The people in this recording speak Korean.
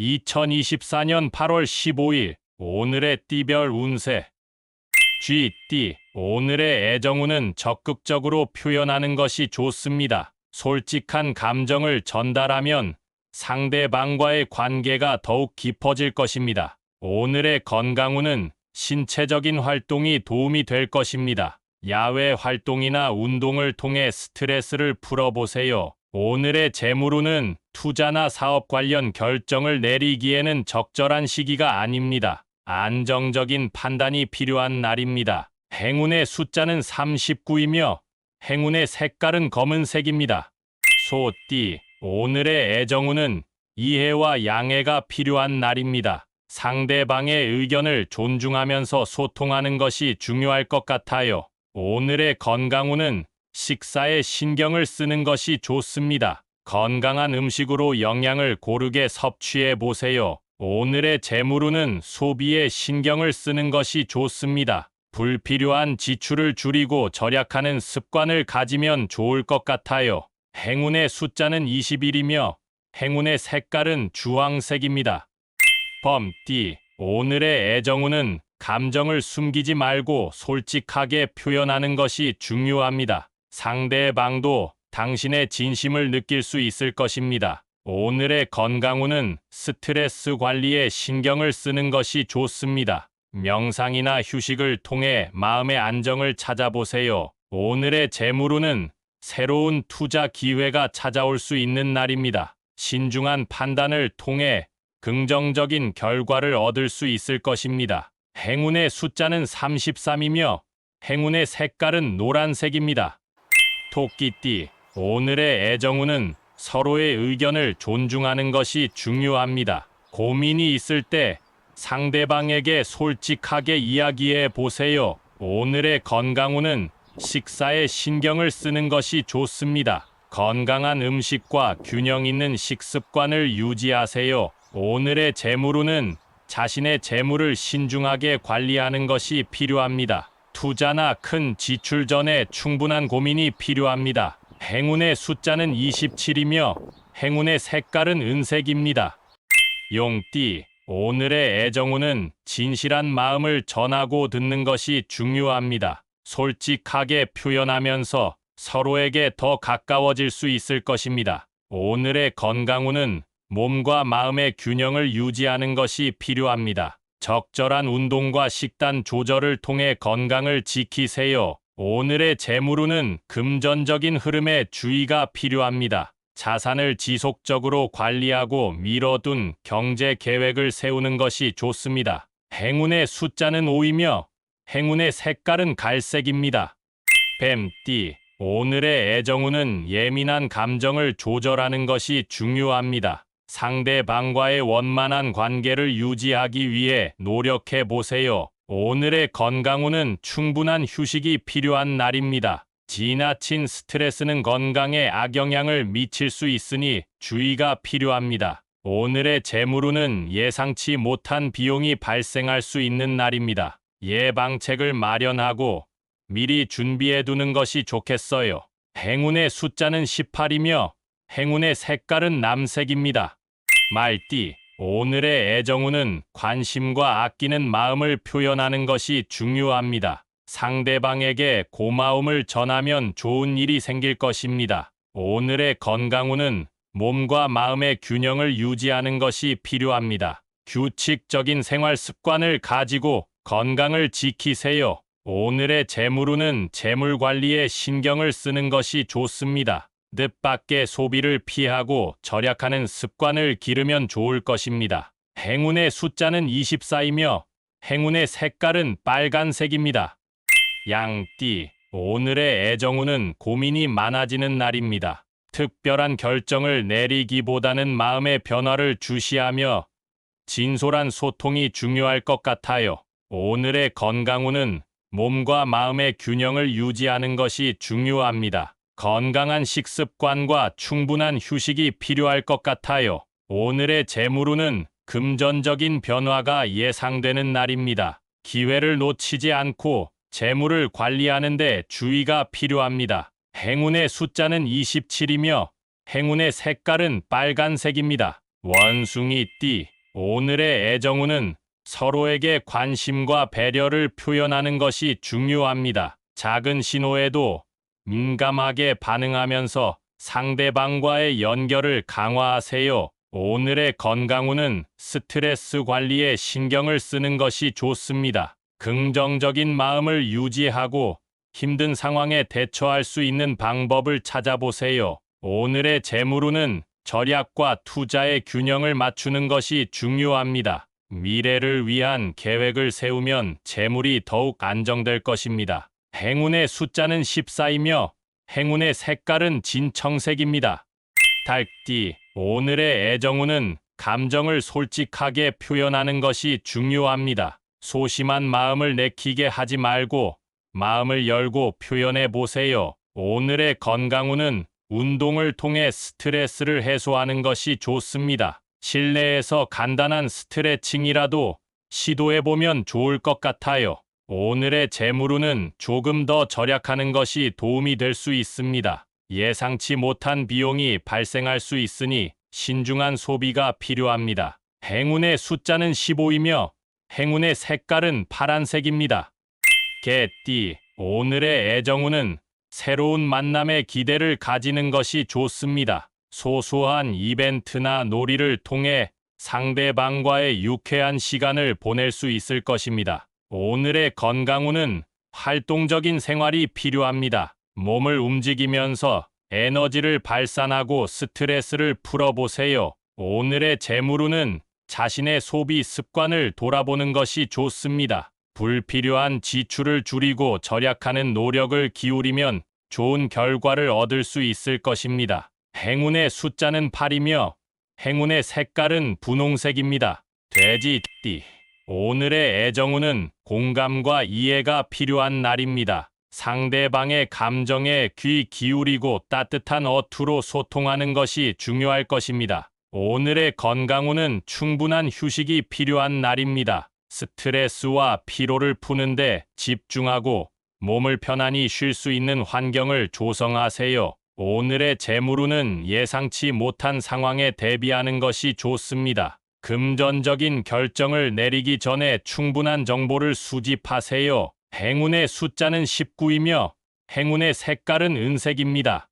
2024년 8월 15일 오늘의 띠별 운세. 쥐띠. 오늘의 애정운은 적극적으로 표현하는 것이 좋습니다. 솔직한 감정을 전달하면 상대방과의 관계가 더욱 깊어질 것입니다. 오늘의 건강운은 신체적인 활동이 도움이 될 것입니다. 야외 활동이나 운동을 통해 스트레스를 풀어보세요. 오늘의 재물운은 투자나 사업 관련 결정을 내리기에는 적절한 시기가 아닙니다. 안정적인 판단이 필요한 날입니다. 행운의 숫자는 39이며 행운의 색깔은 검은색입니다. 소띠. 오늘의 애정운은 이해와 양해가 필요한 날입니다. 상대방의 의견을 존중하면서 소통하는 것이 중요할 것 같아요. 오늘의 건강운은 식사에 신경을 쓰는 것이 좋습니다. 건강한 음식으로 영양을 고르게 섭취해 보세요. 오늘의 재물운은 소비에 신경을 쓰는 것이 좋습니다. 불필요한 지출을 줄이고 절약하는 습관을 가지면 좋을 것 같아요. 행운의 숫자는 21이며 행운의 색깔은 주황색입니다. 범띠. 오늘의 애정운은 감정을 숨기지 말고 솔직하게 표현하는 것이 중요합니다. 상대방도 당신의 진심을 느낄 수 있을 것입니다. 오늘의 건강운은 스트레스 관리에 신경을 쓰는 것이 좋습니다. 명상이나 휴식을 통해 마음의 안정을 찾아보세요. 오늘의 재물운은 새로운 투자 기회가 찾아올 수 있는 날입니다. 신중한 판단을 통해 긍정적인 결과를 얻을 수 있을 것입니다. 행운의 숫자는 33이며 행운의 색깔은 노란색입니다. 토끼띠. 오늘의 애정운은 서로의 의견을 존중하는 것이 중요합니다. 고민이 있을 때 상대방에게 솔직하게 이야기해 보세요. 오늘의 건강운은 식사에 신경을 쓰는 것이 좋습니다. 건강한 음식과 균형 있는 식습관을 유지하세요. 오늘의 재물운은 자신의 재물을 신중하게 관리하는 것이 필요합니다. 투자나 큰 지출 전에 충분한 고민이 필요합니다. 행운의 숫자는 27이며 행운의 색깔은 은색입니다. 용띠. 오늘의 애정운은 진실한 마음을 전하고 듣는 것이 중요합니다. 솔직하게 표현하면서 서로에게 더 가까워질 수 있을 것입니다. 오늘의 건강운은 몸과 마음의 균형을 유지하는 것이 필요합니다. 적절한 운동과 식단 조절을 통해 건강을 지키세요. 오늘의 재물운은 금전적인 흐름에 주의가 필요합니다. 자산을 지속적으로 관리하고 미뤄둔 경제 계획을 세우는 것이 좋습니다. 행운의 숫자는 5이며 행운의 색깔은 갈색입니다. 뱀띠. 오늘의 애정운은 예민한 감정을 조절하는 것이 중요합니다. 상대방과의 원만한 관계를 유지하기 위해 노력해 보세요. 오늘의 건강운은 충분한 휴식이 필요한 날입니다. 지나친 스트레스는 건강에 악영향을 미칠 수 있으니 주의가 필요합니다. 오늘의 재물운은 예상치 못한 비용이 발생할 수 있는 날입니다. 예방책을 마련하고 미리 준비해 두는 것이 좋겠어요. 행운의 숫자는 18이며 행운의 색깔은 남색입니다. 말띠. 오늘의 애정운은 관심과 아끼는 마음을 표현하는 것이 중요합니다. 상대방에게 고마움을 전하면 좋은 일이 생길 것입니다. 오늘의 건강운은 몸과 마음의 균형을 유지하는 것이 필요합니다. 규칙적인 생활 습관을 가지고 건강을 지키세요. 오늘의 재물운은 재물 관리에 신경을 쓰는 것이 좋습니다. 뜻밖의 소비를 피하고 절약하는 습관을 기르면 좋을 것입니다. 행운의 숫자는 24이며 행운의 색깔은 빨간색입니다. 양띠. 오늘의 애정운은 고민이 많아지는 날입니다. 특별한 결정을 내리기보다는 마음의 변화를 주시하며 진솔한 소통이 중요할 것 같아요. 오늘의 건강운은 몸과 마음의 균형을 유지하는 것이 중요합니다. 건강한 식습관과 충분한 휴식이 필요할 것 같아요. 오늘의 재물운은 금전적인 변화가 예상되는 날입니다. 기회를 놓치지 않고 재물을 관리하는 데 주의가 필요합니다. 행운의 숫자는 27이며 행운의 색깔은 빨간색입니다. 원숭이띠, 오늘의 애정운은 서로에게 관심과 배려를 표현하는 것이 중요합니다. 작은 신호에도 민감하게 반응하면서 상대방과의 연결을 강화하세요. 오늘의 건강운은 스트레스 관리에 신경을 쓰는 것이 좋습니다. 긍정적인 마음을 유지하고 힘든 상황에 대처할 수 있는 방법을 찾아보세요. 오늘의 재물운은 절약과 투자의 균형을 맞추는 것이 중요합니다. 미래를 위한 계획을 세우면 재물이 더욱 안정될 것입니다. 행운의 숫자는 14이며 행운의 색깔은 진청색입니다. 닭띠, 오늘의 애정운은 감정을 솔직하게 표현하는 것이 중요합니다. 소심한 마음을 내키게 하지 말고 마음을 열고 표현해 보세요. 오늘의 건강운은 운동을 통해 스트레스를 해소하는 것이 좋습니다. 실내에서 간단한 스트레칭이라도 시도해보면 좋을 것 같아요. 오늘의 재물운은 조금 더 절약하는 것이 도움이 될 수 있습니다. 예상치 못한 비용이 발생할 수 있으니 신중한 소비가 필요합니다. 행운의 숫자는 15이며 행운의 색깔은 파란색입니다. 개띠, 오늘의 애정운은 새로운 만남의 기대를 가지는 것이 좋습니다. 소소한 이벤트나 놀이를 통해 상대방과의 유쾌한 시간을 보낼 수 있을 것입니다. 오늘의 건강운은 활동적인 생활이 필요합니다. 몸을 움직이면서 에너지를 발산하고 스트레스를 풀어보세요. 오늘의 재물운은 자신의 소비 습관을 돌아보는 것이 좋습니다. 불필요한 지출을 줄이고 절약하는 노력을 기울이면 좋은 결과를 얻을 수 있을 것입니다. 행운의 숫자는 8이며 행운의 색깔은 분홍색입니다. 돼지띠, 오늘의 애정운은 공감과 이해가 필요한 날입니다. 상대방의 감정에 귀 기울이고 따뜻한 어투로 소통하는 것이 중요할 것입니다. 오늘의 건강운은 충분한 휴식이 필요한 날입니다. 스트레스와 피로를 푸는데 집중하고 몸을 편안히 쉴 수 있는 환경을 조성하세요. 오늘의 재물운은 예상치 못한 상황에 대비하는 것이 좋습니다. 금전적인 결정을 내리기 전에 충분한 정보를 수집하세요. 행운의 숫자는 19이며 행운의 색깔은 은색입니다.